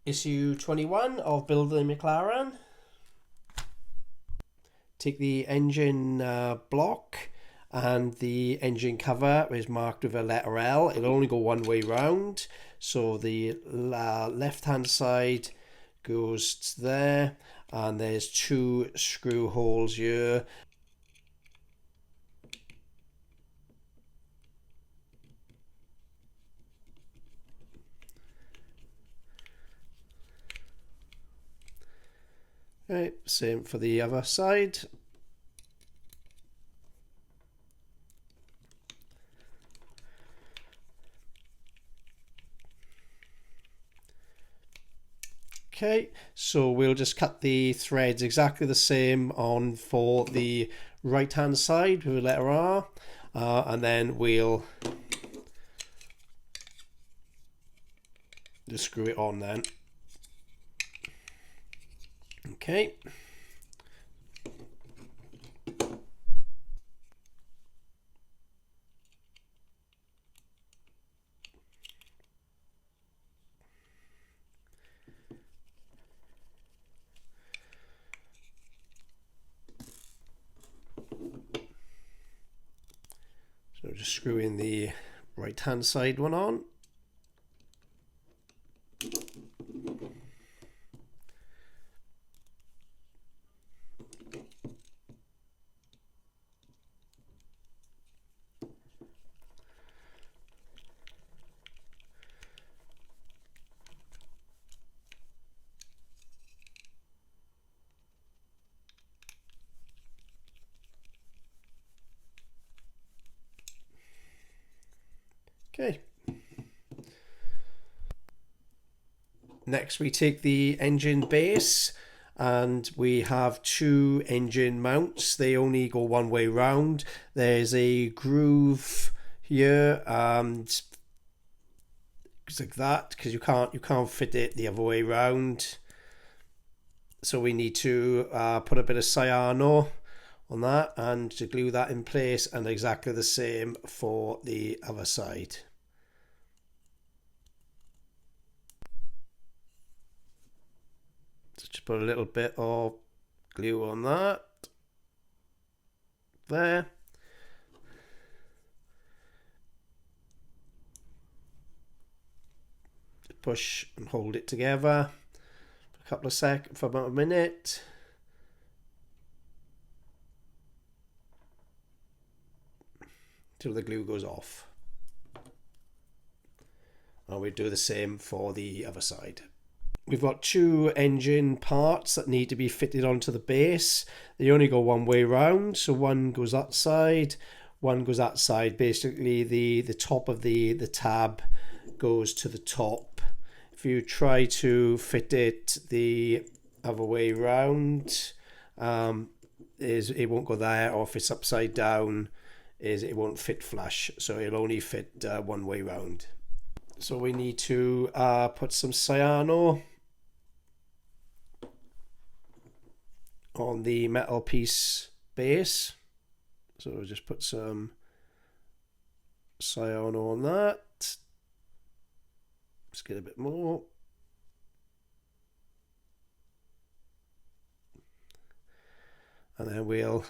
Issue 21 of Building McLaren. Take the engine block, and the engine cover is marked with a letter L. It'll only go one way round, so the left hand side goes to there, and there's two screw holes here. Right, same for the other side. Okay, so we'll just cut the threads exactly the same on for the right hand side with a letter R, and then we'll just screw it on then. Okay. So just screw in the right hand side one on. Okay. Next we take the engine base, and we have two engine mounts. They only go one way round. There's a groove here, and it's like that because you can't fit it the other way round. So we need to put a bit of cyano on that and to glue that in place, and exactly the same for the other side. So just put a little bit of glue on that there. Just push and hold it together for a couple of seconds, for about a minute. Till the glue goes off. And we do the same for the other side. We've got two engine parts that need to be fitted onto the base. They only go one way round, so one goes that side, one goes that side. Basically the top of the tab goes to the top. If you try to fit it the other way round, it won't go there, or if it's upside down, it won't fit flush, so it'll only fit one way round. So we need to put some cyano on the metal piece base. So we'll just put some cyano on that. Just get a bit more. And then we'll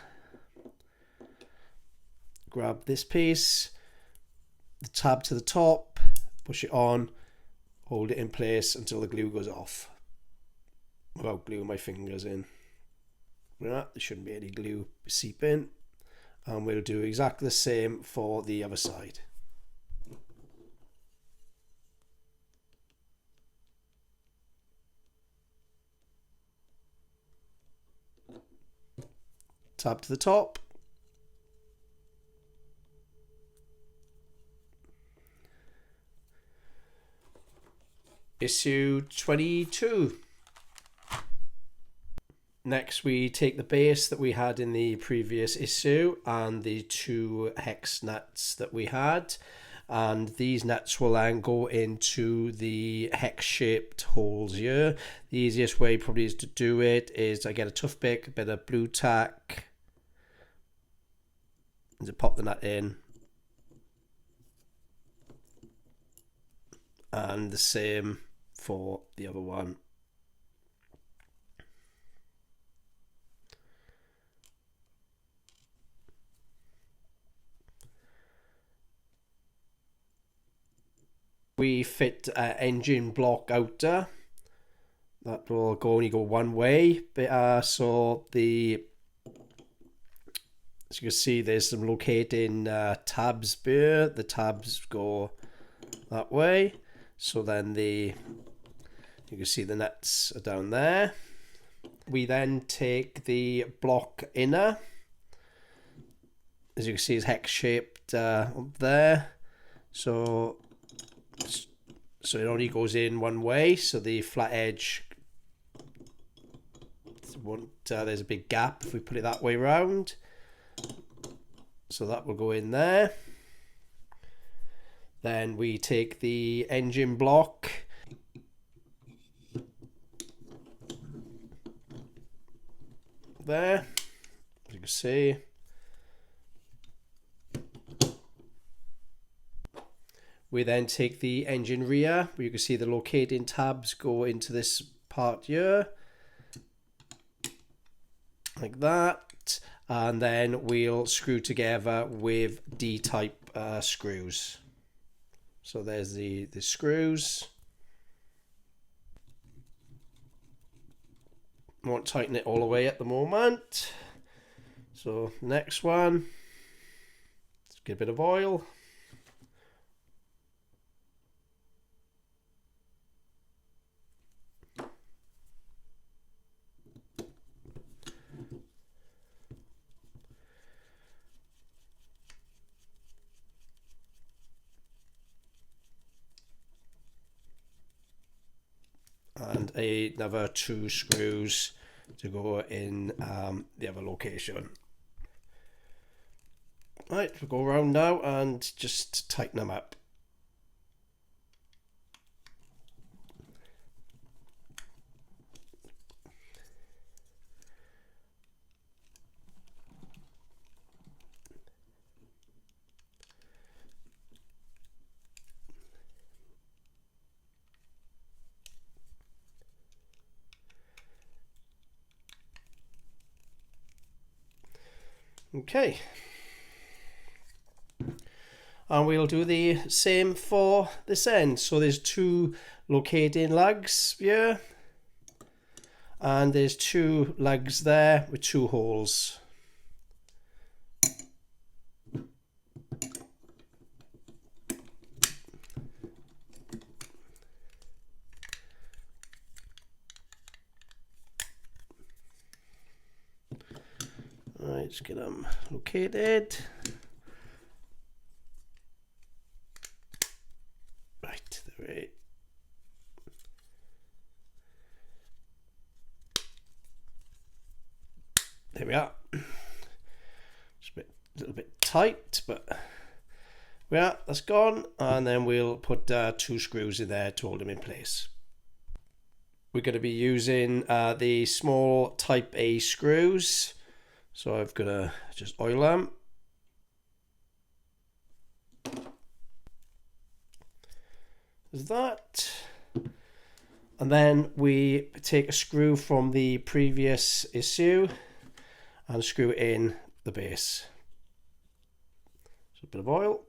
grab this piece, the tab to the top, push it on, hold it in place until the glue goes off without gluing my fingers in. Right, there shouldn't be any glue seeping, and we'll do exactly the same for the other side. Tab to the top. Issue 22. Next we take the base that we had in the previous issue and the two hex nuts that we had, and these nuts will then go into the hex shaped holes here. The easiest way probably is to do it is I get a toothpick, a bit of blue tack, and to pop the nut in, and the same for the other one. We fit engine block outer. That will only go one way. But, so as you can see, there's some locating tabs here. The tabs go that way. So then you can see the nuts are down there. We then take the block inner. As you can see, it's hex shaped up there. So it only goes in one way. So the flat edge won't. There's a big gap if we put it that way round. So that will go in there. Then we take the engine block. There, as you can see. We then take the engine rear, where you can see the locating tabs go into this part here. Like that. And then we'll screw together with D-type screws. So there's the screws. Won't tighten it all the way at the moment. So next one, let's get a bit of oil. And another 2 screws to go in the other location. Right, we'll go around now and just tighten them up. Okay, and we'll do the same for this end. So there's 2 locating lugs here, and there's 2 lugs there with 2 holes. Right, let's get them located. Right, there we are. It's a little bit tight, but yeah, that's gone. And then we'll put 2 screws in there to hold them in place. We're going to be using the small type A screws. So I'm going to just oil them. There's that. And then we take a screw from the previous issue and screw it in the base. So a bit of oil.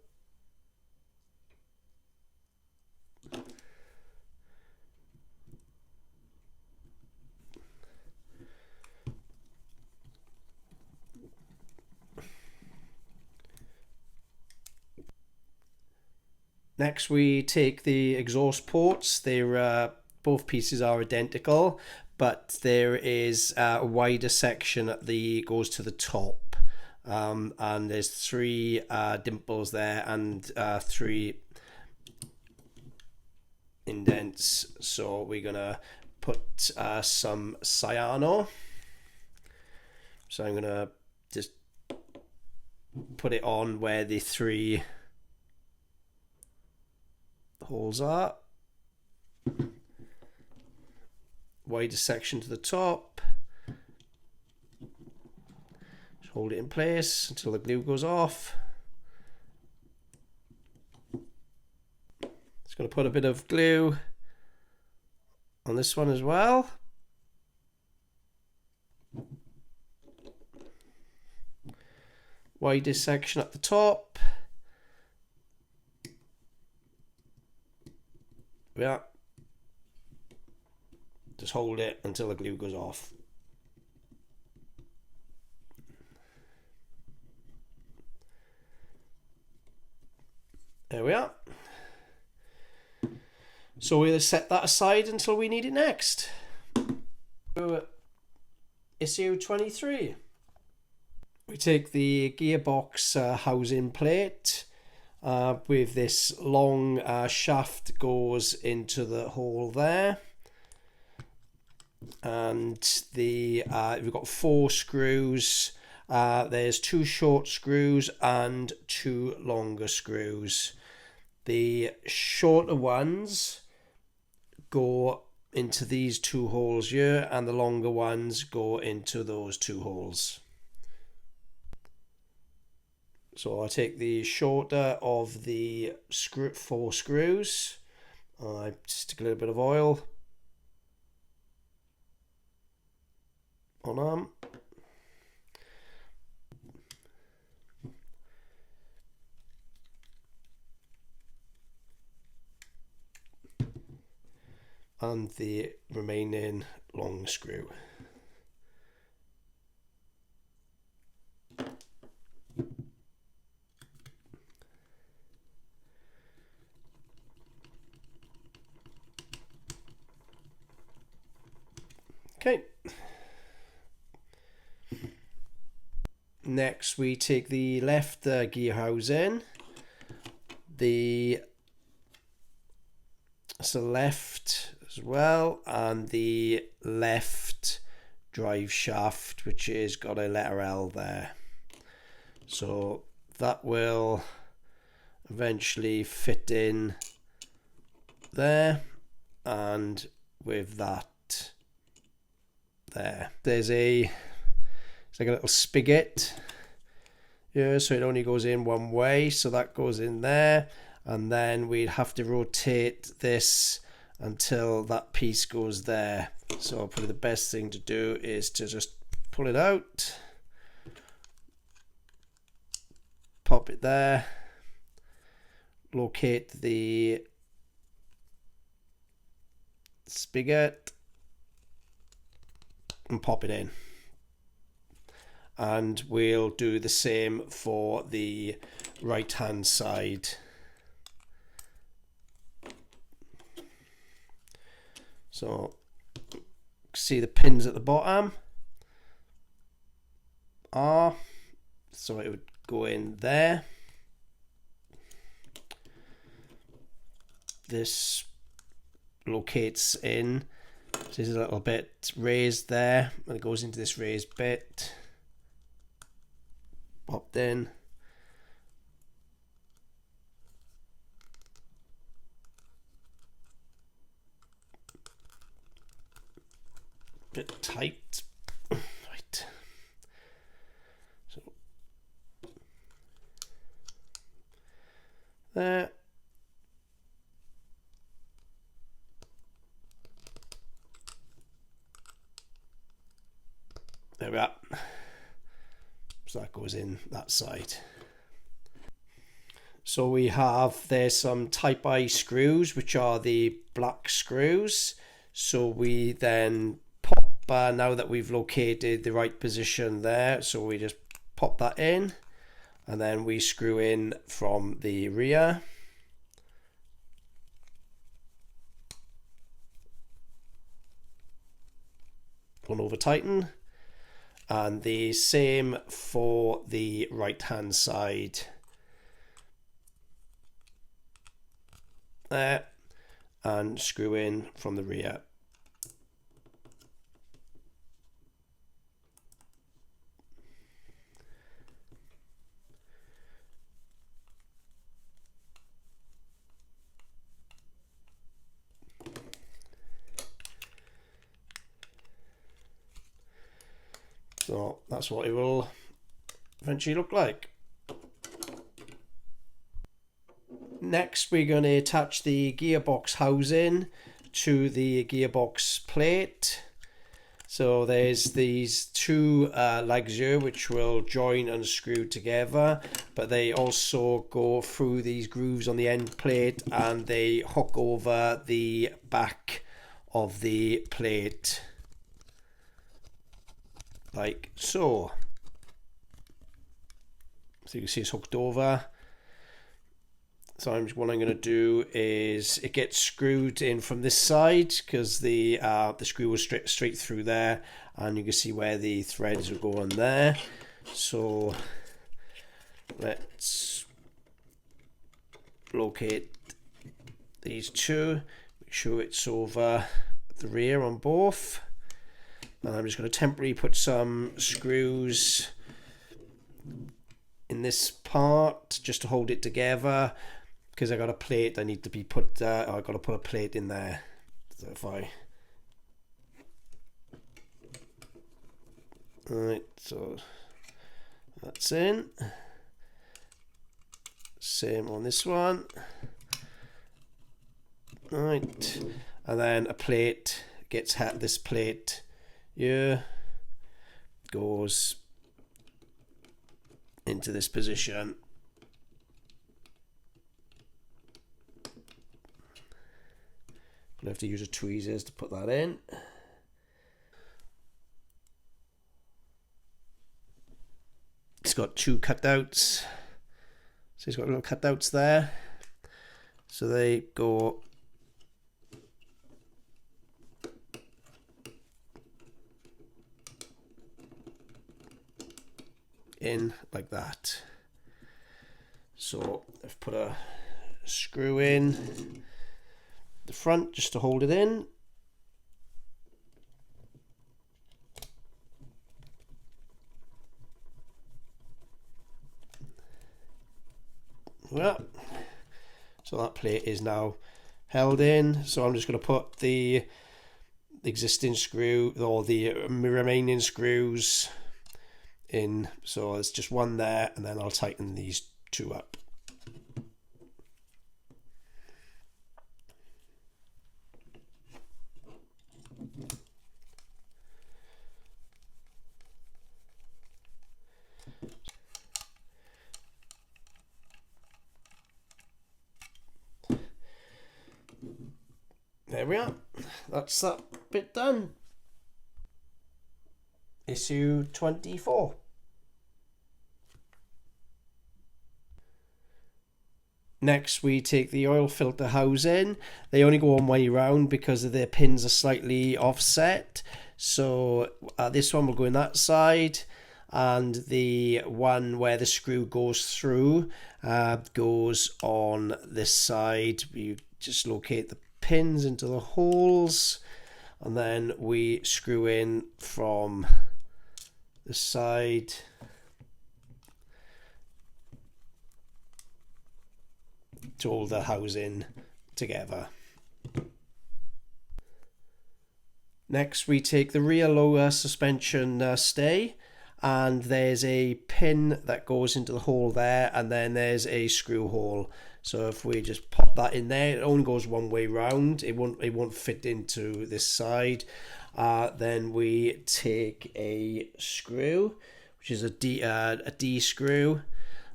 Next we take the exhaust ports. They're both pieces are identical, but there is a wider section that goes to the top, and there's 3 dimples there and 3 indents. So we're gonna put some cyano. So I'm gonna just put it on where the 3 holes are. Wider section to the top. Just hold it in place until the glue goes off. Just going to put a bit of glue on this one as well. Widest section at the top. Yeah. Just hold it until the glue goes off. There we are. So we'll set that aside until we need it next. Issue 23. We take the gearbox housing plate with this long shaft goes into the hole there, and we've got 4 screws. There's 2 short screws and 2 longer screws. The shorter ones go into these 2 holes here, and the longer ones go into those 2 holes. So I take the shorter of the 4 screws, I stick a little bit of oil on them. And the remaining long screw. Okay. Next we take the left gear housing. So left as well, and the left drive shaft, which has got a letter L there. So that will eventually fit in there, and with that there, it's like a little spigot here, so it only goes in one way, so that goes in there. And then we'd have to rotate this until that piece goes there. So probably the best thing to do is to just pull it out, pop it there, locate the spigot and pop it in. And we'll do the same for the right hand side. So see the pins at the bottom are, so it would go in there. This locates in, so this is a little bit raised there, and it goes into this raised bit, popped in. Bit tight, right? So there. There we are. So that goes in that side. So we have, there's some type I screws, which are the black screws. So we then pop, now that we've located the right position there, so we just pop that in, and then we screw in from the rear. One over tighten, and the same for the right hand side. There, and screw in from the rear. So that's what it will eventually look like. Next we're going to attach the gearbox housing to the gearbox plate. So there's these two legs here which will join and screw together, but they also go through these grooves on the end plate and they hook over the back of the plate like so. So you can see it's hooked over. So what I'm going to do is it gets screwed in from this side because the screw was straight through there, and you can see where the threads will go on there. So let's locate these two, make sure it's over the rear on both, and I'm just going to temporarily put some screws in this part just to hold it together, because I got a plate I need to be put I got to put a plate in there. So if I right, so that's in. Same on this one. Right, and then a plate gets this plate here goes into this position. I have to use a tweezers to put that in. It's got two cutouts. So it's got little cutouts there. So they go in like that. So I've put a screw in the front just to hold it in. Well, so that plate is now held in. So I'm just going to put the existing screw or the remaining screws in. So there's just one there, and then I'll tighten these two up. There we are. That's that bit done. Issue 24. Next we take the oil filter housing. They only go one way round because their pins are slightly offset. So this one will go in that side, and the one where the screw goes through goes on this side. You just locate the pins into the holes, and then we screw in from the side to hold the housing together. Next we take the rear lower suspension stay, and there's a pin that goes into the hole there, and then there's a screw hole. So if we just pop that in there, it only goes one way round. It won't fit into this side. Then we take a screw, which is a D screw,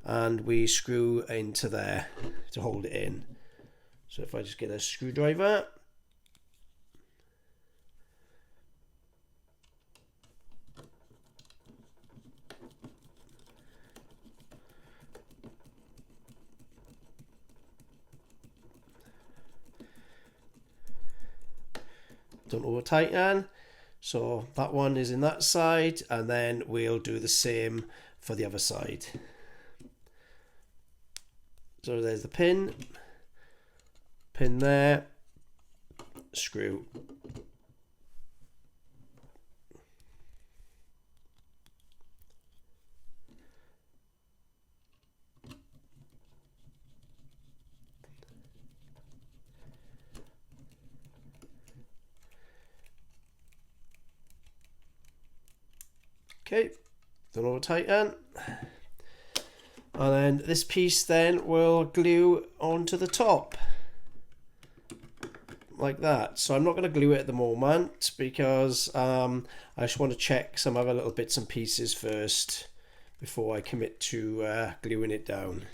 and we screw into there to hold it in. So if I just get a screwdriver, don't over tighten. So that one is in that side, and then we'll do the same for the other side. So there's the pin there, screw. Okay, don't over tighten. And then this piece then will glue onto the top like that. So I'm not going to glue it at the moment because I just want to check some other little bits and pieces first before I commit to gluing it down.